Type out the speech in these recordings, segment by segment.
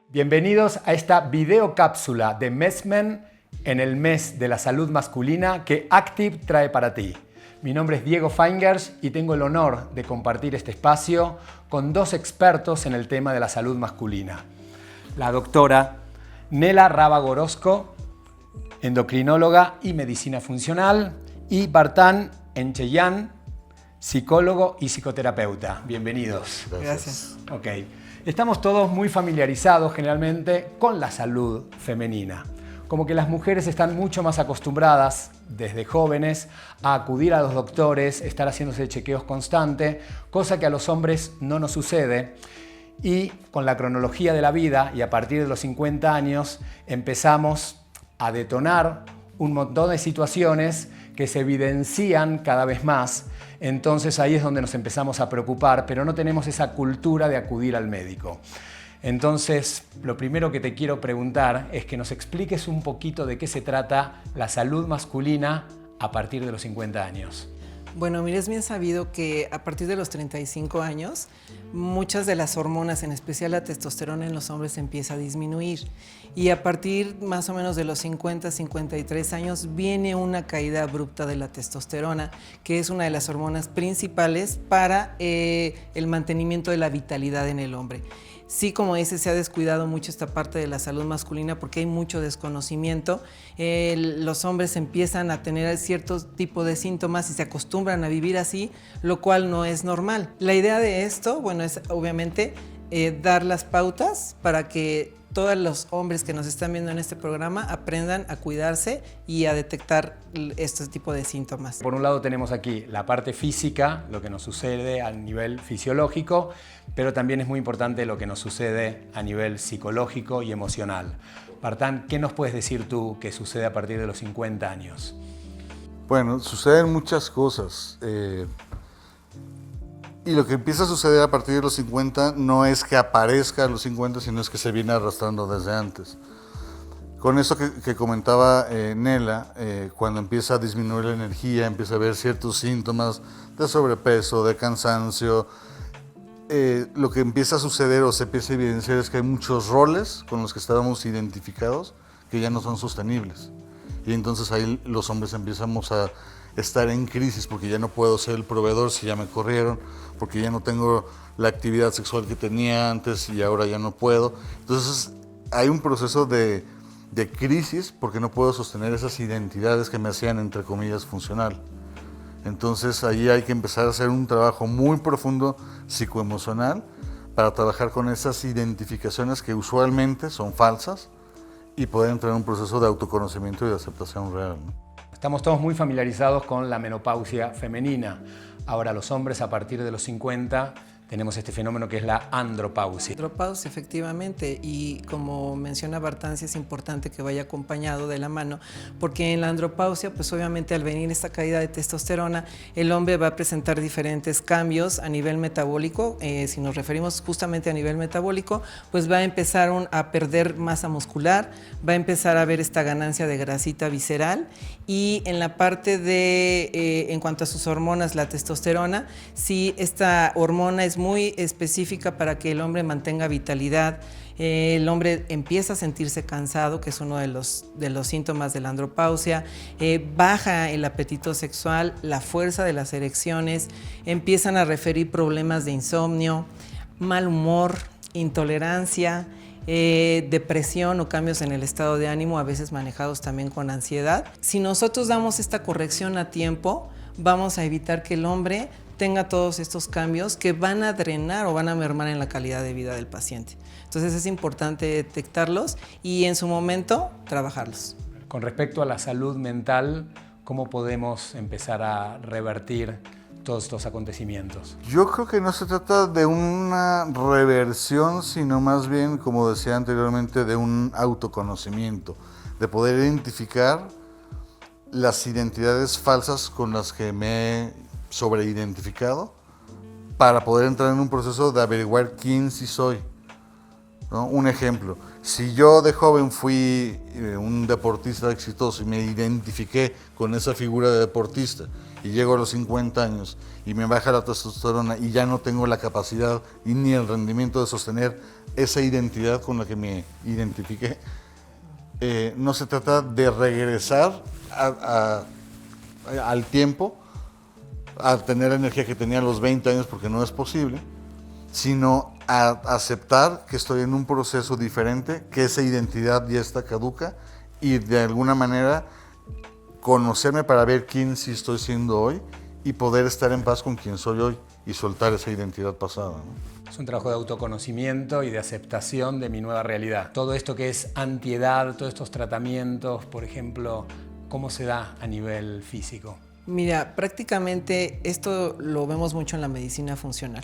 Bienvenidos a esta videocápsula de MESMEN en el mes de la salud masculina que Active trae para ti. Mi nombre es Diego Feingers y tengo el honor de compartir este espacio con dos expertos en el tema de la salud masculina. La doctora Nela Raba-Gorosco, endocrinóloga y medicina funcional, y Vartan Encheyan, psicólogo y psicoterapeuta. Bienvenidos. Gracias. Ok. Estamos todos muy familiarizados generalmente con la salud femenina. Como que las mujeres están mucho más acostumbradas desde jóvenes a acudir a los doctores, estar haciéndose chequeos constantes, cosa que a los hombres no nos sucede. Y con la cronología de la vida y a partir de los 50 años empezamos a detonar un montón de situaciones que se evidencian cada vez más. Entonces ahí es donde nos empezamos a preocupar, pero no tenemos esa cultura de acudir al médico. Entonces, lo primero que te quiero preguntar es que nos expliques un poquito de qué se trata la salud masculina a partir de los 50 años. Bueno, mira, es bien sabido que a partir de los 35 años, muchas de las hormonas, en especial la testosterona en los hombres, empieza a disminuir. Y a partir más o menos de los 50, 53 años, viene una caída abrupta de la testosterona, que es una de las hormonas principales para el mantenimiento de la vitalidad en el hombre. Sí, como dice, se ha descuidado mucho esta parte de la salud masculina porque hay mucho desconocimiento. Los hombres empiezan a tener cierto tipo de síntomas y se acostumbran a vivir así, lo cual no es normal. La idea de esto, bueno, es obviamente dar las pautas para que todos los hombres que nos están viendo en este programa aprendan a cuidarse y a detectar este tipo de síntomas. Por un lado tenemos aquí la parte física, lo que nos sucede a nivel fisiológico, pero también es muy importante lo que nos sucede a nivel psicológico y emocional. Vartan, ¿qué nos puedes decir tú que sucede a partir de los 50 años? Bueno, suceden muchas cosas. Y lo que empieza a suceder a partir de los 50 no es que aparezca a los 50, sino es que se viene arrastrando desde antes. Con eso que comentaba Nela, cuando empieza a disminuir la energía, empieza a haber ciertos síntomas de sobrepeso, de cansancio, lo que empieza a suceder o se empieza a evidenciar es que hay muchos roles con los que estábamos identificados que ya no son sostenibles. Y entonces ahí los hombres empezamos a estar en crisis porque ya no puedo ser el proveedor si ya me corrieron, porque ya no tengo la actividad sexual que tenía antes y ahora ya no puedo. Entonces hay un proceso de crisis porque no puedo sostener esas identidades que me hacían, entre comillas, funcional. Entonces ahí hay que empezar a hacer un trabajo muy profundo psicoemocional para trabajar con esas identificaciones que usualmente son falsas y poder entrar en un proceso de autoconocimiento y de aceptación real, ¿no? Estamos todos muy familiarizados con la menopausia femenina. Ahora los hombres a partir de los 50 tenemos este fenómeno que es la andropausia. Andropausia, efectivamente, y como menciona Vartan, sí es importante que vaya acompañado de la mano, porque en la andropausia, pues obviamente al venir esta caída de testosterona, el hombre va a presentar diferentes cambios a nivel metabólico. Si nos referimos justamente a nivel metabólico, pues va a empezar a perder masa muscular, va a empezar a ver esta ganancia de grasita visceral, y en la parte de, en cuanto a sus hormonas, la testosterona, sí, esta hormona es muy específica para que el hombre mantenga vitalidad. El hombre empieza a sentirse cansado, que es uno de los síntomas de la andropausia, baja el apetito sexual, la fuerza de las erecciones, empiezan a referir problemas de insomnio, mal humor, intolerancia, depresión o cambios en el estado de ánimo, a veces manejados también con ansiedad. Si nosotros damos esta corrección a tiempo, vamos a evitar que el hombre tenga todos estos cambios que van a drenar o van a mermar en la calidad de vida del paciente. Entonces es importante detectarlos y en su momento trabajarlos. Con respecto a la salud mental, ¿cómo podemos empezar a revertir todos estos acontecimientos? Yo creo que no se trata de una reversión, sino más bien, como decía anteriormente, de un autoconocimiento, de poder identificar las identidades falsas con las que me he sobreidentificado para poder entrar en un proceso de averiguar quién sí soy, ¿no? Un ejemplo, si yo de joven fui un deportista exitoso y me identifiqué con esa figura de deportista y llego a los 50 años y me baja la testosterona y ya no tengo la capacidad y ni el rendimiento de sostener esa identidad con la que me identifiqué, no se trata de regresar al tiempo, a tener la energía que tenía a los 20 años, porque no es posible, sino a aceptar que estoy en un proceso diferente, que esa identidad ya está caduca y de alguna manera conocerme para ver quién sí estoy siendo hoy y poder estar en paz con quien soy hoy y soltar esa identidad pasada, ¿no? Es un trabajo de autoconocimiento y de aceptación de mi nueva realidad. Todo esto que es antiedad, todos estos tratamientos, por ejemplo, ¿cómo se da a nivel físico? Mira, prácticamente esto lo vemos mucho en la medicina funcional.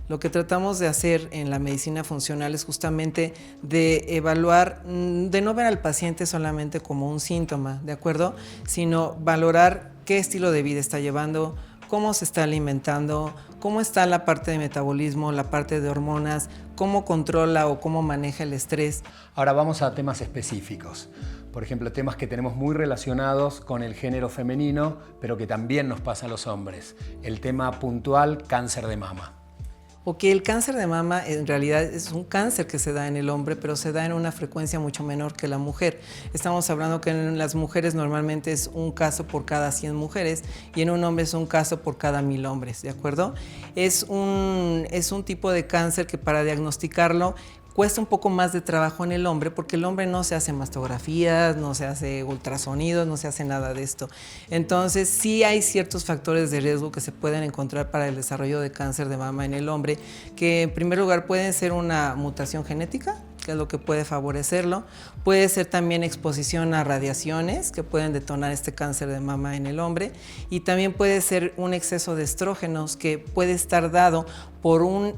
Lo que tratamos de hacer en la medicina funcional es justamente de evaluar, de no ver al paciente solamente como un síntoma, ¿de acuerdo? Sino valorar qué estilo de vida está llevando, cómo se está alimentando, cómo está la parte de metabolismo, la parte de hormonas, cómo controla o cómo maneja el estrés. Ahora vamos a temas específicos. Por ejemplo, temas que tenemos muy relacionados con el género femenino, pero que también nos pasa a los hombres. El tema puntual, cáncer de mama. O que el cáncer de mama en realidad es un cáncer que se da en el hombre, pero se da en una frecuencia mucho menor que la mujer. Estamos hablando que en las mujeres normalmente es un caso por cada 100 mujeres y en un hombre es un caso por cada 1000 hombres, ¿de acuerdo? Es un tipo de cáncer que para diagnosticarlo cuesta un poco más de trabajo en el hombre porque el hombre no se hace mastografías, no se hace ultrasonidos, no se hace nada de esto. Entonces sí hay ciertos factores de riesgo que se pueden encontrar para el desarrollo de cáncer de mama en el hombre, que en primer lugar pueden ser una mutación genética, que es lo que puede favorecerlo. Puede ser también exposición a radiaciones que pueden detonar este cáncer de mama en el hombre y también puede ser un exceso de estrógenos que puede estar dado por un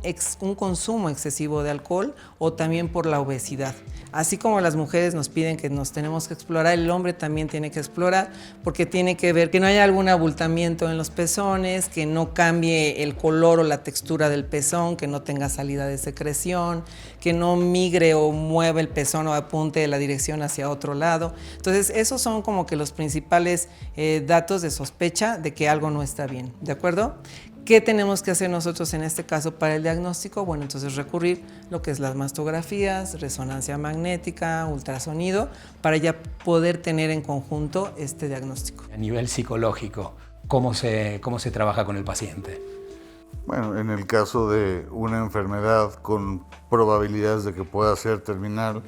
consumo excesivo de alcohol o también por la obesidad. Así como las mujeres nos piden que nos tenemos que explorar, el hombre también tiene que explorar porque tiene que ver que no haya algún abultamiento en los pezones, que no cambie el color o la textura del pezón, que no tenga salida de secreción, que no migre o mueva el pezón o apunte la dirección hacia otro lado. Entonces, esos son como que los principales datos de sospecha de que algo no está bien, ¿de acuerdo? ¿Qué tenemos que hacer nosotros en este caso para el diagnóstico? Bueno, entonces recurrir lo que es las mastografías, resonancia magnética, ultrasonido, para ya poder tener en conjunto este diagnóstico. A nivel psicológico, ¿cómo se trabaja con el paciente? Bueno, en el caso de una enfermedad con probabilidades de que pueda ser terminal,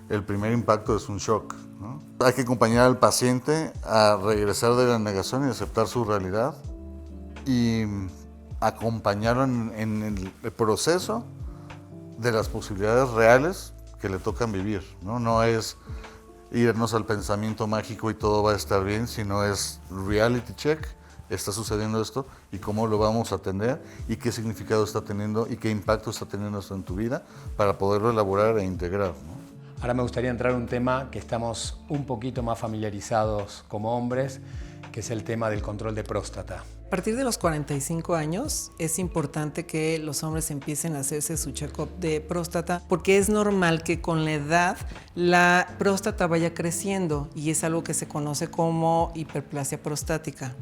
el primer impacto es un shock, ¿no? Hay que acompañar al paciente a regresar de la negación y aceptar su realidad y acompañarlo en el proceso de las posibilidades reales que le tocan vivir, ¿no? No es irnos al pensamiento mágico y todo va a estar bien, sino es reality check, está sucediendo esto y cómo lo vamos a atender y qué significado está teniendo y qué impacto está teniendo esto en tu vida para poderlo elaborar e integrar, ¿no? Ahora me gustaría entrar en un tema que estamos un poquito más familiarizados como hombres, que es el tema del control de próstata. A partir de los 45 años es importante que los hombres empiecen a hacerse su check-up de próstata porque es normal que con la edad la próstata vaya creciendo y es algo que se conoce como hiperplasia prostática.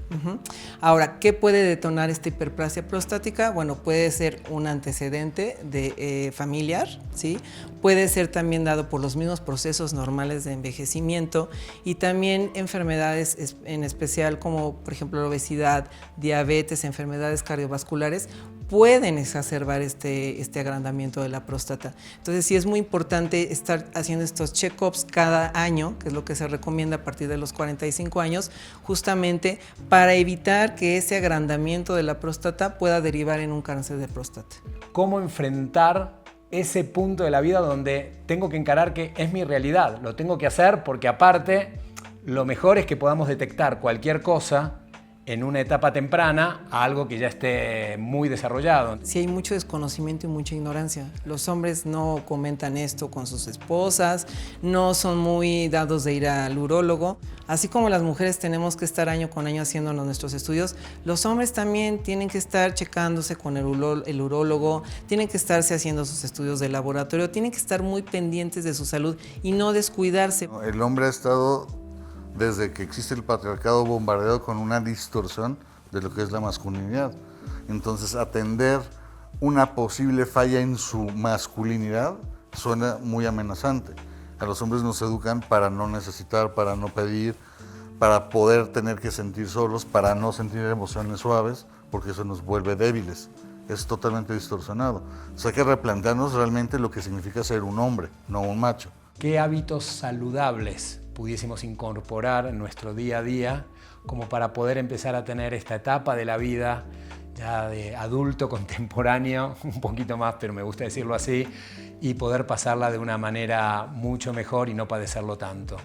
Ahora, ¿qué puede detonar esta hiperplasia prostática? Bueno, puede ser un antecedente familiar, ¿sí? Puede ser también dado por los mismos procesos normales de envejecimiento y también enfermedades en especial como por ejemplo la obesidad, diabetes, enfermedades cardiovasculares pueden exacerbar este agrandamiento de la próstata. Entonces sí es muy importante estar haciendo estos check-ups cada año, que es lo que se recomienda a partir de los 45 años, justamente para evitar que ese agrandamiento de la próstata pueda derivar en un cáncer de próstata. ¿Cómo enfrentar ese punto de la vida donde tengo que encarar que es mi realidad? Lo tengo que hacer porque aparte lo mejor es que podamos detectar cualquier cosa en una etapa temprana a algo que ya esté muy desarrollado. Sí hay mucho desconocimiento y mucha ignorancia. Los hombres no comentan esto con sus esposas, no son muy dados de ir al urólogo. Así como las mujeres tenemos que estar año con año haciéndonos nuestros estudios, los hombres también tienen que estar checándose con el urólogo, tienen que estarse haciendo sus estudios de laboratorio, tienen que estar muy pendientes de su salud y no descuidarse. El hombre ha estado, desde que existe el patriarcado, bombardeado con una distorsión de lo que es la masculinidad. Entonces, atender una posible falla en su masculinidad suena muy amenazante. A los hombres nos educan para no necesitar, para no pedir, para poder tener que sentir solos, para no sentir emociones suaves, porque eso nos vuelve débiles. Es totalmente distorsionado. O sea, hay que replantearnos realmente lo que significa ser un hombre, no un macho. ¿Qué hábitos saludables pudiésemos incorporar en nuestro día a día como para poder empezar a tener esta etapa de la vida ya de adulto contemporáneo, un poquito más, pero me gusta decirlo así, y poder pasarla de una manera mucho mejor y no padecerlo tanto?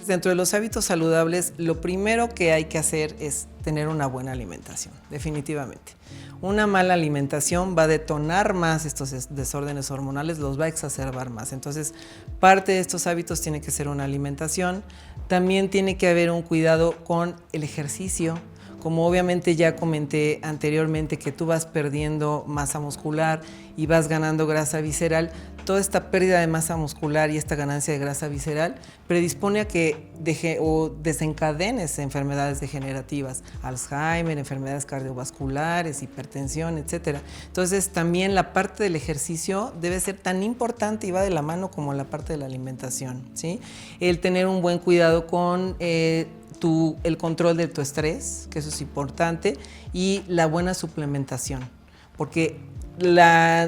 Dentro de los hábitos saludables, lo primero que hay que hacer es tener una buena alimentación, definitivamente. Una mala alimentación va a detonar más estos desórdenes hormonales, los va a exacerbar más. Entonces, parte de estos hábitos tiene que ser una alimentación. También tiene que haber un cuidado con el ejercicio. Como obviamente ya comenté anteriormente que tú vas perdiendo masa muscular y vas ganando grasa visceral, toda esta pérdida de masa muscular y esta ganancia de grasa visceral predispone a que desencadenes enfermedades degenerativas, Alzheimer, enfermedades cardiovasculares, hipertensión, etc. Entonces también la parte del ejercicio debe ser tan importante y va de la mano como la parte de la alimentación, ¿sí? El tener un buen cuidado con el control de tu estrés, que eso es importante, y la buena suplementación, porque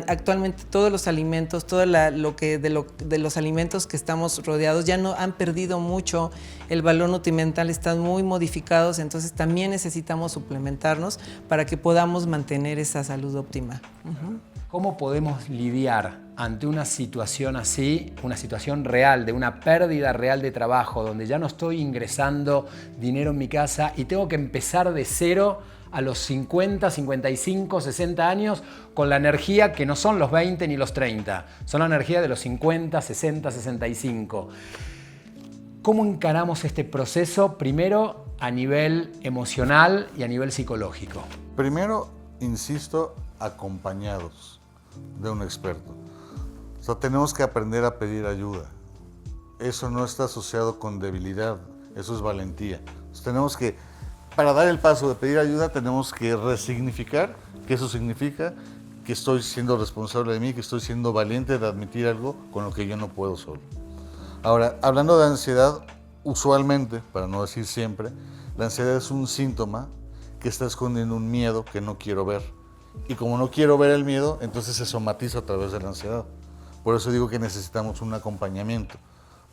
actualmente todos los alimentos, de los alimentos que estamos rodeados ya no han perdido mucho el valor nutrimental, están muy modificados, entonces también necesitamos suplementarnos para que podamos mantener esa salud óptima. ¿Cómo podemos lidiar ante una situación así, una situación real, de una pérdida real de trabajo, donde ya no estoy ingresando dinero en mi casa y tengo que empezar de cero a los 50, 55, 60 años con la energía que no son los 20 ni los 30, son la energía de los 50, 60, 65? ¿Cómo encaramos este proceso, primero a nivel emocional y a nivel psicológico? Primero, insisto, acompañados de un experto. O sea, tenemos que aprender a pedir ayuda. Eso no está asociado con debilidad, eso es valentía. Entonces, tenemos que, para dar el paso de pedir ayuda, tenemos que resignificar que eso significa que estoy siendo responsable de mí, que estoy siendo valiente de admitir algo con lo que yo no puedo solo. Ahora, hablando de ansiedad, usualmente, para no decir siempre, la ansiedad es un síntoma que está escondiendo un miedo que no quiero ver. Y como no quiero ver el miedo, entonces se somatiza a través de la ansiedad. Por eso digo que necesitamos un acompañamiento,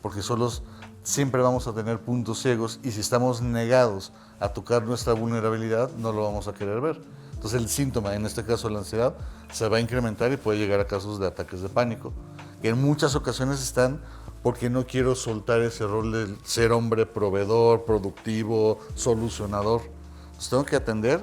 porque solos siempre vamos a tener puntos ciegos y si estamos negados a tocar nuestra vulnerabilidad, no lo vamos a querer ver. Entonces el síntoma, en este caso la ansiedad, se va a incrementar y puede llegar a casos de ataques de pánico, que en muchas ocasiones están porque no quiero soltar ese rol de ser hombre proveedor, productivo, solucionador. Entonces tengo que atender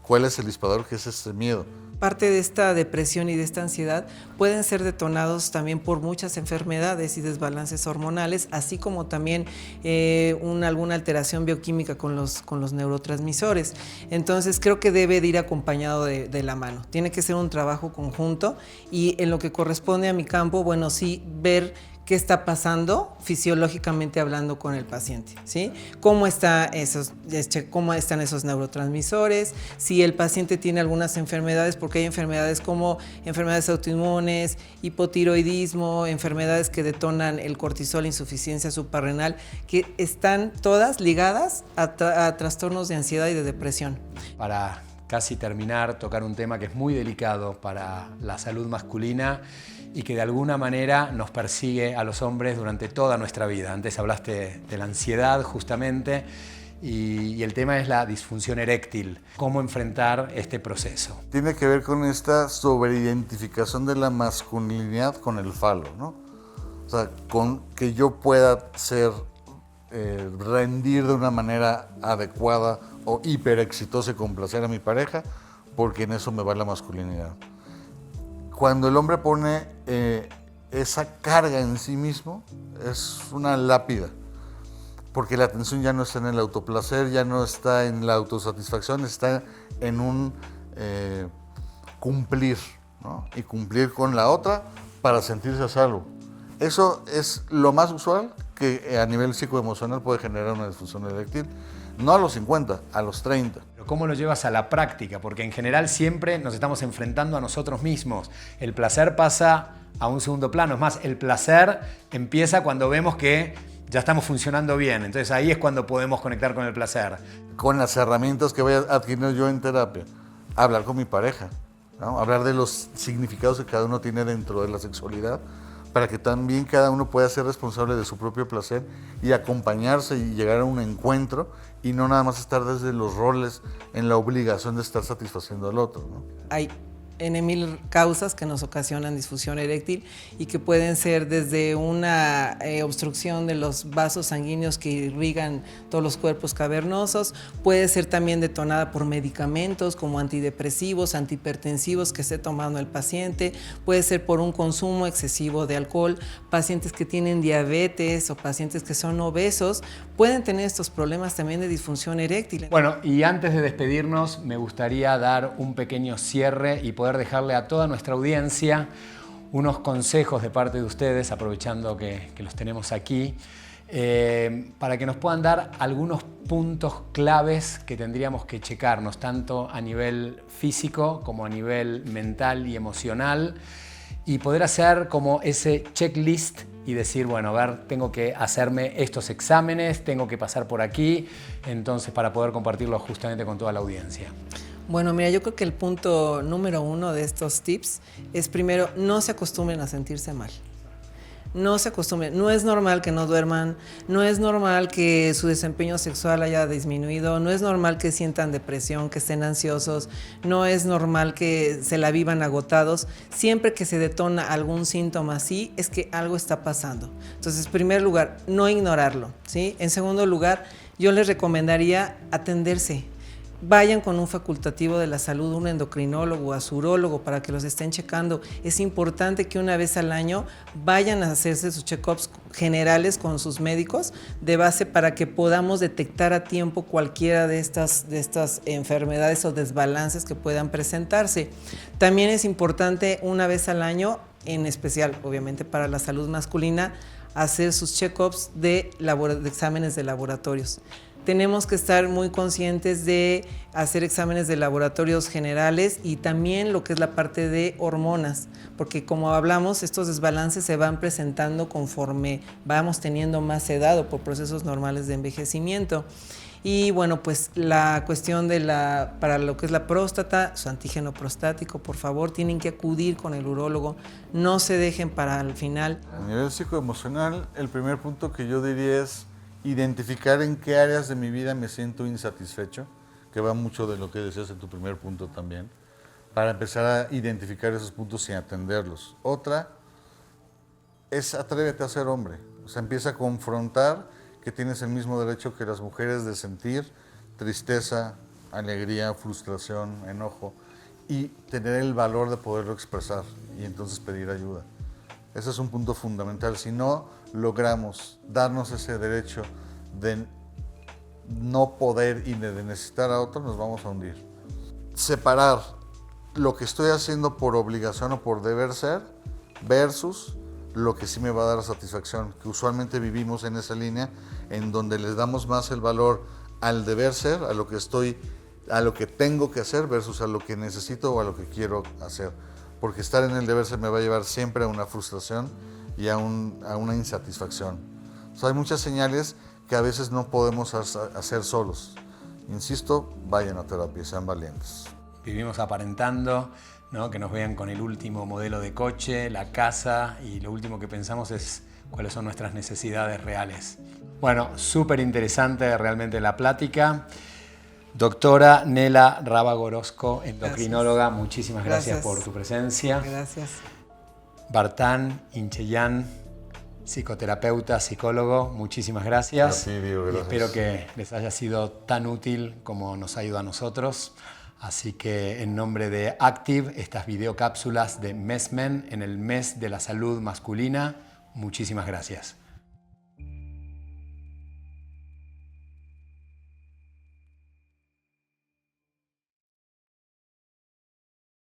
cuál es el disparador, que es este miedo. Parte de esta depresión y de esta ansiedad pueden ser detonados también por muchas enfermedades y desbalances hormonales, así como también alguna alteración bioquímica con los neurotransmisores. Entonces creo que debe de ir acompañado de la mano. Tiene que ser un trabajo conjunto y en lo que corresponde a mi campo, bueno, sí ver qué está pasando fisiológicamente hablando con el paciente, ¿sí? ¿Cómo están esos neurotransmisores? Si el paciente tiene algunas enfermedades, porque hay enfermedades como enfermedades autoinmunes, hipotiroidismo, enfermedades que detonan el cortisol, insuficiencia suprarrenal, que están todas ligadas a trastornos de ansiedad y de depresión. Para casi terminar, tocar un tema que es muy delicado para la salud masculina y que de alguna manera nos persigue a los hombres durante toda nuestra vida. Antes hablaste de la ansiedad justamente y el tema es la disfunción eréctil. ¿Cómo enfrentar este proceso? Tiene que ver con esta sobreidentificación de la masculinidad con el falo, ¿no? O sea, con que yo pueda rendir de una manera adecuada o hiper exitosa y complacer a mi pareja, porque en eso me va la masculinidad. Cuando el hombre pone esa carga en sí mismo, es una lápida, porque la atención ya no está en el autoplacer, ya no está en la autosatisfacción, está en un cumplir, ¿no? Y cumplir con la otra para sentirse a salvo. Eso es lo más usual que a nivel psicoemocional puede generar una disfunción eréctil. No a los 50, a los 30. cómo lo llevas a la práctica, porque en general siempre nos estamos enfrentando a nosotros mismos. El placer pasa a un segundo plano. Es más, el placer empieza cuando vemos que ya estamos funcionando bien. Entonces ahí es cuando podemos conectar con el placer. Con las herramientas que voy a adquirir yo en terapia, hablar con mi pareja, ¿no? Hablar de los significados que cada uno tiene dentro de la sexualidad, para que también cada uno pueda ser responsable de su propio placer y acompañarse y llegar a un encuentro y no nada más estar desde los roles en la obligación de estar satisfaciendo al otro, ¿no? Hay N.000 causas que nos ocasionan disfunción eréctil y que pueden ser desde una obstrucción de los vasos sanguíneos que irrigan todos los cuerpos cavernosos, puede ser también detonada por medicamentos como antidepresivos, antihipertensivos que esté tomando el paciente, puede ser por un consumo excesivo de alcohol, pacientes que tienen diabetes o pacientes que son obesos pueden tener estos problemas también de disfunción eréctil. Bueno, y antes de despedirnos me gustaría dar un pequeño cierre y poder dejarle a toda nuestra audiencia unos consejos de parte de ustedes, aprovechando que los tenemos aquí, para que nos puedan dar algunos puntos claves que tendríamos que checarnos, tanto a nivel físico como a nivel mental y emocional, y poder hacer como ese checklist y decir, bueno, a ver, tengo que hacerme estos exámenes, tengo que pasar por aquí, entonces para poder compartirlo justamente con toda la audiencia. Bueno, mira, yo creo que el punto número 1 de estos tips es primero, no se acostumbren a sentirse mal. No se acostumbren. No es normal que no duerman, no es normal que su desempeño sexual haya disminuido, no es normal que sientan depresión, que estén ansiosos, no es normal que se la vivan agotados. Siempre que se detona algún síntoma así, es que algo está pasando. Entonces, en primer lugar, no ignorarlo, ¿sí? En segundo lugar, yo les recomendaría atenderse. Vayan con un facultativo de la salud, un endocrinólogo, a su urólogo, para que los estén checando. Es importante que una vez al año vayan a hacerse sus check-ups generales con sus médicos de base para que podamos detectar a tiempo cualquiera de estas enfermedades o desbalances que puedan presentarse. También es importante una vez al año, en especial obviamente para la salud masculina, hacer sus check-ups de exámenes de laboratorios. Tenemos que estar muy conscientes de hacer exámenes de laboratorios generales y también lo que es la parte de hormonas, porque como hablamos, estos desbalances se van presentando conforme vamos teniendo más edad o por procesos normales de envejecimiento. Y bueno, pues la cuestión para lo que es la próstata, su antígeno prostático, por favor, tienen que acudir con el urólogo, no se dejen para el final. A nivel psicoemocional, el primer punto que yo diría es identificar en qué áreas de mi vida me siento insatisfecho, que va mucho de lo que decías en tu primer punto también, para empezar a identificar esos puntos y atenderlos. Otra es atrévete a ser hombre, o sea, empieza a confrontar que tienes el mismo derecho que las mujeres de sentir tristeza, alegría, frustración, enojo, y tener el valor de poderlo expresar y entonces pedir ayuda. Ese es un punto fundamental. Si no logramos darnos ese derecho de no poder y de necesitar a otro, nos vamos a hundir. Separar lo que estoy haciendo por obligación o por deber ser versus lo que sí me va a dar satisfacción, que usualmente vivimos en esa línea en donde les damos más el valor al deber ser, a lo que tengo que hacer versus a lo que necesito o a lo que quiero hacer. Porque estar en el deber ser me va a llevar siempre a una frustración y a una insatisfacción. O sea, hay muchas señales que a veces no podemos hacer solos. Insisto, vayan a terapia, sean valientes. Vivimos aparentando, ¿no? Que nos vean con el último modelo de coche, la casa, y lo último que pensamos es cuáles son nuestras necesidades reales. Bueno, súper interesante realmente la plática. Doctora Nela Rábago Orozco, endocrinóloga, muchísimas gracias por tu presencia. Gracias. Bartán Incheyán, psicoterapeuta, psicólogo, muchísimas gracias. Sí, Diego, gracias. Y espero que les haya sido tan útil como nos ha ido a nosotros. Así que en nombre de Active, estas videocápsulas de MESMEN en el mes de la salud masculina, muchísimas gracias.